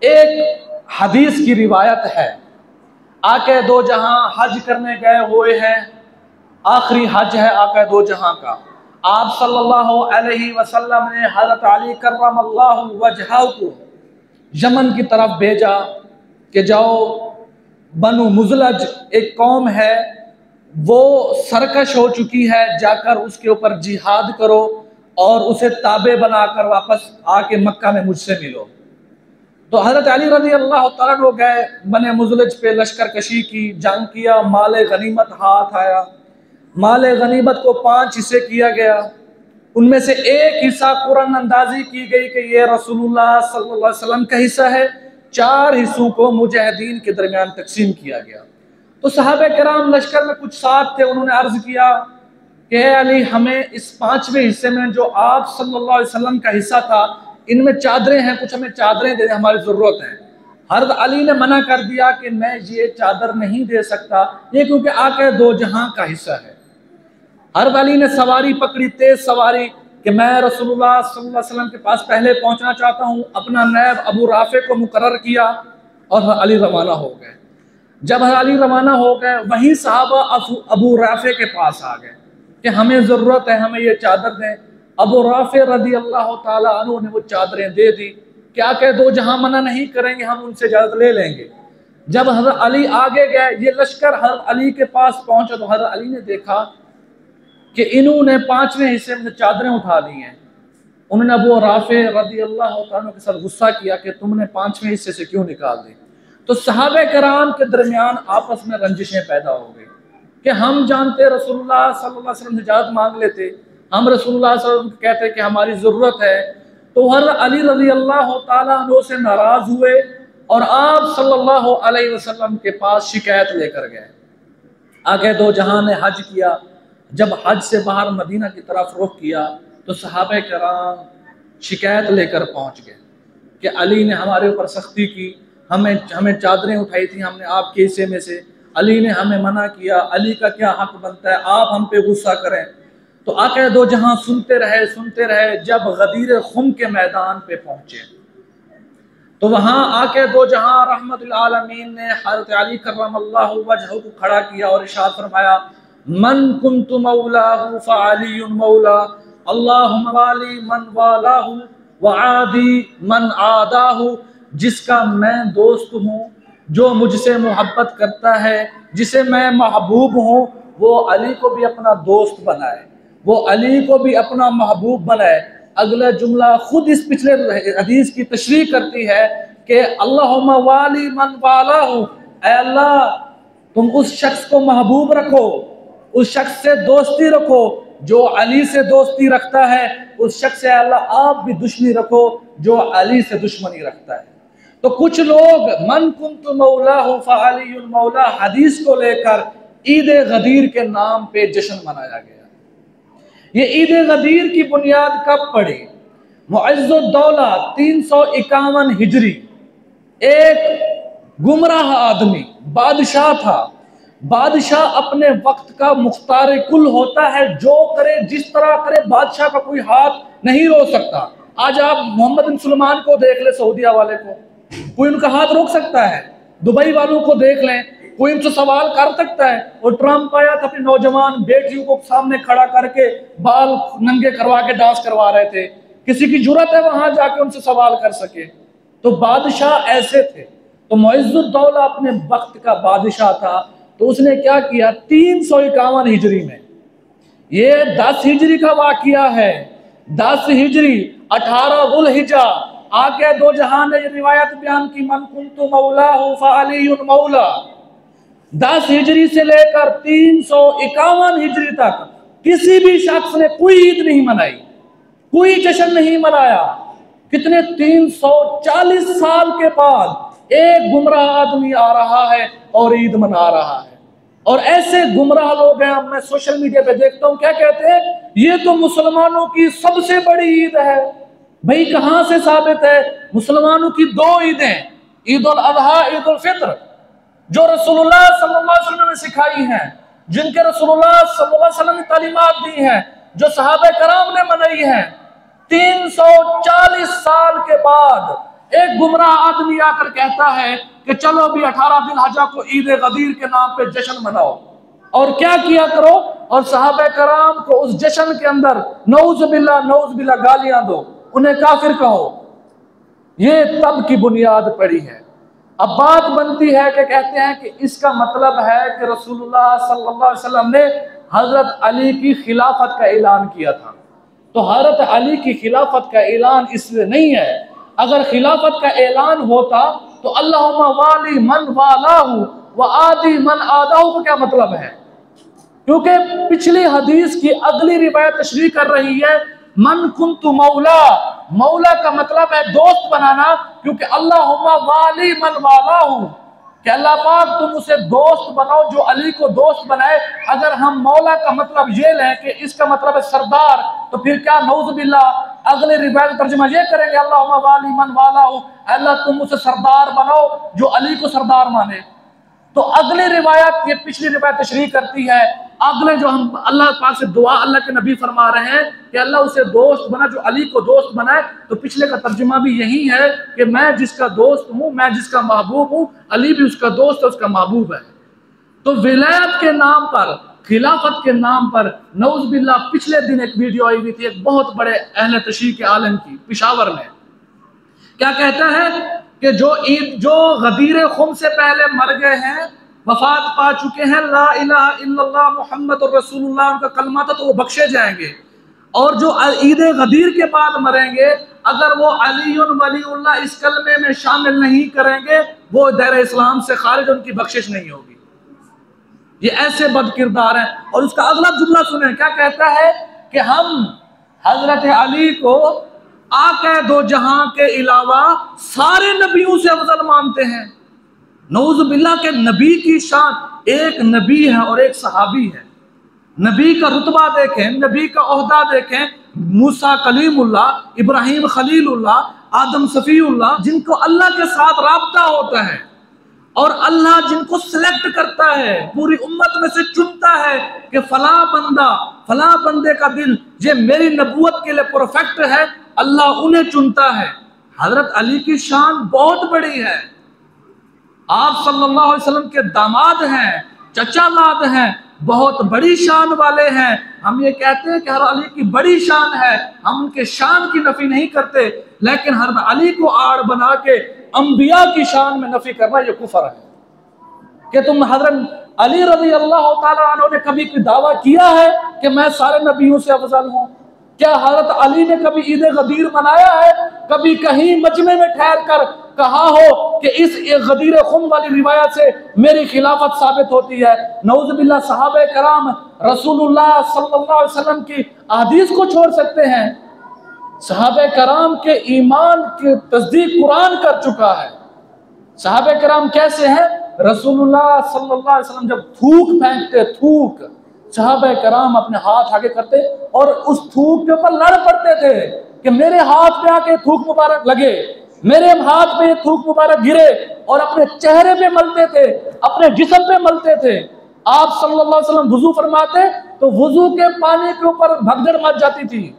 एक हदीस की रिवायत है, आके दो जहां हज करने गए हुए हैं, आखिरी हज है आका दो जहां का। आप सल्लल्लाहु अलैहि वसल्लम ने हज़रत अली कर्रमल्लाहु वजहहु को यमन की तरफ भेजा कि जाओ, बनु मुज़लज एक कौम है, वो सरकश हो चुकी है, जाकर उसके ऊपर जिहाद करो और उसे ताबे बनाकर वापस आके मक्का में मुझसे मिलो। तो हज़रत अली रज़ी अल्लाह तआला अन्हु गए, बने मुज़लज पे लश्कर कशी की, जंग किया, माले गनीमत हाथ आया। माले गनीमत को 5 हिस्से किया गया, उनमें से एक हिस्सा कुरान अंदाजी की गई कि ये रसूलुल्लाह सल्लल्लाहु अलैहि वसल्लम का हिस्सा है। 4 हिस्सों को मुजाहिदीन के दरमियान तकसीम किया गया। तो सहाबे किराम लश्कर में कुछ साथ थे, उन्होंने अर्ज किया कि अली, हमें इस 5वें हिस्से में जो आप सल्लल्लाहु अलैहि वसल्लम का हिस्सा था, इनमें चादरें हैं, कुछ हमें चादरें दे, हमारी जरूरत है। हज़रत अली ने मना कर दिया कि मैं ये चादर नहीं दे सकता, ये क्योंकि आके दो जहां का हिस्सा है। हज़रत अली ने सवारी पकड़ी, तेज सवारी, कि मैं रसूलुल्लाह सल्लल्लाहु अलैहि वसल्लम के पास पहले पहुंचना चाहता हूं। अपना नैब अबू राफे को मुकर्रर किया और हज़रत अली रवाना हो गए। जब हज़रत अली रवाना हो गए, वहीं सहाबा अबू राफे के पास आ गए कि हमें ज़रूरत है, हमें ये चादर दें। अबू राफे रज़ी अल्लाह ताला अन्हु ने वो चादरें दे दी। क्या कह दो जहां मना नहीं करेंगे, हम उनसे इजाज़त ले लेंगे। जब हज़रत अली आगे गए, ये लश्कर हज़रत अली के पास पहुंचा तो हज़रत अली ने देखा कि इन्होंने 5वें हिस्से में चादरें उठा ली हैं। उन्होंने अबू राफे रज़ी अल्लाह तआला के साथ गुस्सा किया कि तुमने 5वें हिस्से से क्यों निकाल दी। तो सहाबे कराम के दरमियान आपस में रंजिशें पैदा हो गई कि हम जानते रसूलुल्लाह सल्लल्लाहु अलैहि वसल्लम से इजाज़त मांग लेते, हम रसूलुल्लाह सल्लल्लाहु अलैहि वसल्लम को कहते कि हमारी ज़रूरत है। तो हज़रत अली रज़ी अल्लाह तआला अन्हु से नाराज़ हुए और आप सल्लल्लाहु अलैहि वसल्लम के पास शिकायत लेकर गए। आगे दो जहां ने हज किया, जब हज से बाहर मदीना की तरफ रुख किया तो सहाबे कराम शिकायत लेकर पहुंच गए कि अली ने हमारे ऊपर सख्ती की, हमें चादरें उठाई थी हमने आपके हिस्से में से, अली ने हमें मना किया, अली का क्या हक बनता है, आप हम पे गुस्सा करें। तो आके दो जहां सुनते रहे। जब गदीर खुम के मैदान पे पहुंचे तो वहां आके दो जहां रहमतुल आलमीन ने हज़रत अली कर्रमल्लाहु वजहहु को खड़ा किया और इरशाद फरमाया, मन कुन्तु मौलाहु फ़अलियुन मौला, अल्लाहुम्मा वाली मन वालाहु व आदी मन आदाहु। जिसका मैं दोस्त हूँ, जो मुझसे मोहब्बत करता है, जिसे मैं महबूब हूँ, वो अली को भी अपना दोस्त बनाए, वो अली को भी अपना महबूब बनाए। अगला जुमला खुद इस पिछले हदीस की तशरीह करती है कि अल्लाहुम्मा वाली मन वालाहु, ऐ अल्लाह तुम उस शख्स को महबूब रखो, उस शख्स से दोस्ती रखो जो अली से दोस्ती रखता है, उस शख्स से अल्लाह आप भी दुश्मनी रखो जो अली से दुश्मनी रखता है। तो कुछ लोग मन कुन्तु मौलाहु फ़अलियुन मौला हदीस को लेकर ईद गदीर के नाम पे जश्न मनाया गया। ये ईद गदीर की बुनियाद कब पड़ी? मुअज़्ज़ुद्दौला 351 हिजरी, एक गुमराह आदमी बादशाह था। बादशाह अपने वक्त का मुख्तार कुल होता है, जो करे जिस तरह करे, बादशाह का कोई हाथ नहीं रोक सकता। आज आप मोहम्मद बिन सुलेमान को देख ले, सऊदीया वाले को, कोई उनका हाथ रोक सकता है। दुबई वालों को देख लें, कोई उनसे सवाल कर सकता है। और ट्रंप आया था, अपनी नौजवान बेटियों को सामने खड़ा करके बाल नंगे करवा के डांस करवा रहे थे। किसी की जुर्रत है वहां जाके उनसे सवाल कर सके? तो बादशाह ऐसे थे। तो मुइज़्ज़ुद्दौला अपने वक्त का बादशाह था, तो उसने क्या किया, 351 हिजरी में, ये 10 हिजरी का वाकिया है, 10 हिजरी 18 ज़ुल्हिज्जा, आगे दो जहां ने ये रिवायत बयान की, मन कुन्तु मौलाहु फ़अलियुन मौला। 10 हिजरी से लेकर 351 हिजरी तक किसी भी शख्स ने कोई ईद नहीं मनाई, कोई जश्न नहीं मनाया। कितने 340 साल के बाद एक गुमराह आदमी आ रहा है और ईद मना रहा है। और ऐसे गुमराह लोग हैं, मैं सोशल मीडिया पे देखता हूं, क्या कहते हैं, ये तो मुसलमानों की सबसे बड़ी ईद है। भाई कहां से साबित है? मुसलमानों की 2 ईदें, ईद उल अज़हा, ईद उल फित्र, जो रसूलुल्लाह सल्लल्लाहु अलैहि वसल्लम ने सिखाई हैं, जिनके रसूलुल्लाह सल्लल्लाहु अलैहि वसल्लम ने तालीमात दी हैं, जो सहाबा कराम ने मनाई हैं। 340 साल के बाद एक गुमराह आदमी आकर कहता है कि चलो भी 18 जिलहज्जा को ईद गदीर के नाम पे जश्न मनाओ, और क्या किया करो, और सहाबा कराम को उस जश्न के अंदर नऊज़ बिल्लाह गालियां दो, उन्हें काफिर कहो। ये तब की बुनियाद पड़ी है। अब बात बनती है कि कहते हैं कि इसका मतलब है कि रसूलुल्लाह सल्लल्लाहु अलैहि वसल्लम ने हजरत अली की खिलाफत का ऐलान किया था। तो हजरत अली की खिलाफत का ऐलान इसलिए नहीं है। अगर खिलाफत का ऐलान होता तो अल्लाहुम्मा वाली मन वालाहु व आदि मन आदाहु का क्या मतलब है? क्योंकि पिछली हदीस की अगली रिवायत तशरीह कर रही है मन कुन्तु मौला, मौला का मतलब है दोस्त बनाना, क्योंकि अल्लाहुम्मा वाली मन वालाहु, कि अल्लाह पाक तुम उसे दोस्त बनाओ जो अली को दोस्त बनाए। अगर हम मौला का मतलब ये लें कि इसका मतलब है सरदार, तो फिर क्या नऊज़ बिल्लाह अगले रिवायत तर्जुमा ये करेंगे अल्लाहुम्मा वाली मन वालाहु, अल्लाह तुम उसे सरदार बनाओ जो अली को सरदार माने। तो अगली रिवायत ये पिछली रिवायत तशरीह करती है, अगले जो हम अल्लाह पाक से दुआ अल्लाह के नबी फरमा रहे हैं कि अल्लाह उसे दोस्त बना जो अली को दोस्त बनाए, तो पिछले का तर्जुमा भी यही है कि मैं जिसका दोस्त हूँ, मैं जिसका महबूब हूँ, अली भी उसका दोस्त है, उसका महबूब है। तो विलायत के नाम पर, खिलाफत के नाम पर नऊज़ बिल्लाह, पिछले दिन एक वीडियो आई हुई थी एक बहुत बड़े अहले तशरीह के आलम की पेशावर में, क्या कहता है कि जो गदीर खुम से पहले मर गए हैं, वफात पा चुके हैं, ला इलाहा इल्लल्लाह मुहम्मदुर रसूलुल्लाह उनका कलमा था, तो वो बख्शे जाएंगे। और जो ईद गदीर के बाद मरेंगे, अगर वो अलीउन वलीउल्लाह इस कलमे में शामिल नहीं करेंगे, वो दायरा इस्लाम से खारिज, उनकी बख्शिश नहीं होगी। ये ऐसे बद किरदार हैं। और उसका अगला जुमला सुने, क्या कहता है कि हम हजरत अली को आका दो जहां के अलावा सारे नबियों से अफजल मानते हैं। नऊज़ बिल्लाह के नबी की शान, एक नबी है और एक सहाबी है। नबी का रुतबा देखें, नबी का ओहदा देखें, मूसा कलीमुल्लाह, इब्राहिम खलीलुल्लाह, आदम सफ़ीउल्लाह, जिनको अल्लाह के साथ राब्ता होता है, और अल्लाह जिनको सिलेक्ट करता है, पूरी उम्मत में से चुनता है कि फला बंदा, फला बंदे का दिल ये मेरी नबूवत के लिए परफेक्ट है, अल्लाह उन्हें चुनता है। हजरत अली की शान बहुत बड़ी है। आप सल्लल्लाहु अलैहि वसल्लम के दामाद हैं, चचा लाद हैं, बहुत बड़ी शान वाले हैं। हम ये कहते हैं कि हर अली की बड़ी शान है, हम उनके शान की नफी नहीं करते, लेकिन हर अली को आड़ बना के अंबिया की शान में नफी करना ये कुफर है। कि तुम हजरत अली रज़ी अल्लाह तआला अन्हु ने कभी कोई दावा किया है कि मैं सारे नबियों से अफजल हूँ? क्या हजरत अली ने कभी ईद गदीर मनाया है? कभी कहीं मजमे में ठहर कर कहा हो कि इस गदीर खुम वाली रिवायत से मेरी खिलाफत साबित होती है? नऊज़ बिल्लाह सहाबे कराम रसूलुल्लाह सल्लल्लाहु अलैहि वसल्लम की हदीस को छोड़ सकते हैं? सहाबे कराम के ईमान की तस्दीक कुरान कर चुका है। सहाबे कराम कैसे हैं? रसूलुल्लाह सल्लल्लाहु अलैहि वसल्लम जब थूक फेंकते, थूक, सहाबे कराम अपने हाथ आगे करते और उस थूक के ऊपर लड़ पड़ते थे कि मेरे हाथ पे आके थूक मुबारक लगे, मेरे हाथ पे थूक मुबारक गिरे, और अपने चेहरे पे मलते थे, अपने जिस्म पे मलते थे। आप सल्लल्लाहु अलैहि वसल्लम वुजू फरमाते तो वुजू के पानी के ऊपर भगदड़ मच जाती थी।